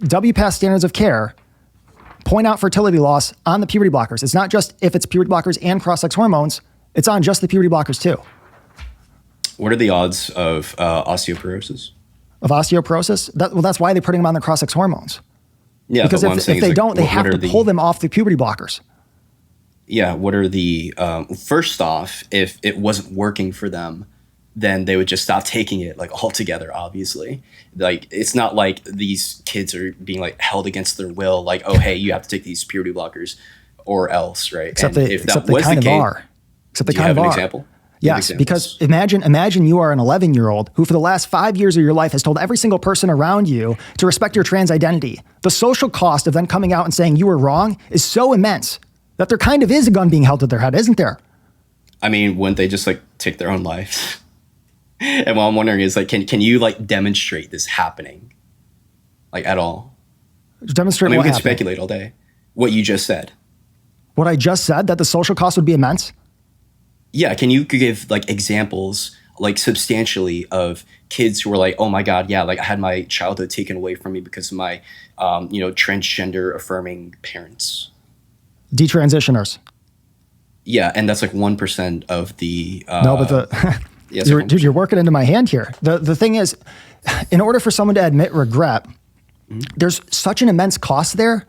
WPATH standards of care point out fertility loss on the puberty blockers. It's not just if it's puberty blockers and cross-sex hormones, it's on just the puberty blockers too. What are the odds of osteoporosis? Of osteoporosis? That's why they're putting them on the cross-sex hormones. Yeah, because if they don't, they have to pull them off the puberty blockers. Yeah, what are the, first off, if it wasn't working for them, then they would just stop taking it like altogether, obviously. Like, it's not like these kids are being like held against their will, like, oh, hey, you have to take these puberty blockers or else, right? Except they kind of are. Except they kind of are. Do you have an example? Yes, because imagine you are an 11-year-old who for the last 5 years of your life has told every single person around you to respect your trans identity. The social cost of then coming out and saying you were wrong is so immense that there kind of is a gun being held to their head, isn't there? I mean, wouldn't they just like take their own lives? And what I'm wondering is like, can you like demonstrate this happening, like at all? Demonstrate. I mean, we can speculate all day. What you just said. What I just said, that the social cost would be immense. Yeah, can you give like examples, like substantially, of kids who were like, oh my God, yeah, like I had my childhood taken away from me because of my, transgender affirming parents. Detransitioners. Yeah, and that's like 1% of the. No, but you're working into my hand here. The thing is, in order for someone to admit regret, there's such an immense cost there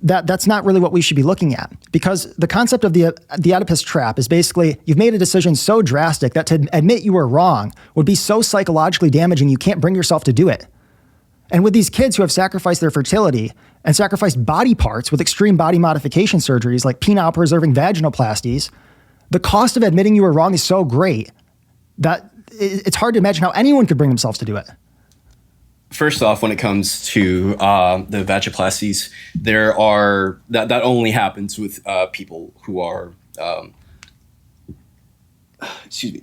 that's not really what we should be looking at, because the concept of the Oedipus trap is basically you've made a decision so drastic that to admit you were wrong would be so psychologically damaging you can't bring yourself to do it. And with these kids who have sacrificed their fertility and sacrificed body parts with extreme body modification surgeries like penile preserving vaginoplasties, the cost of admitting you were wrong is so great that it's hard to imagine how anyone could bring themselves to do it. First off, when it comes to the vaginoplasties, there are that only happens with people who are excuse me.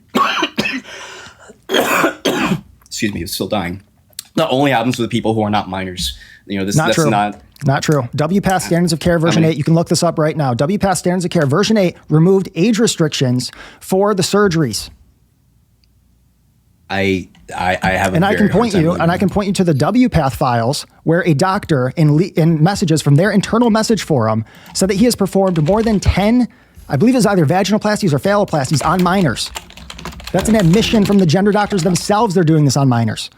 Excuse me, it's still dying. That only happens with people who are not minors. That's not true. WPATH Standards of Care version 8, you can look this up right now. WPATH Standards of Care version 8 removed age restrictions for the surgeries. I have, and I can point you to the WPATH files where a doctor in messages from their internal message forum said that he has performed more than 10, I believe it's either vaginoplasties or phalloplasties on minors. That's an admission from the gender doctors themselves. They're doing this on minors.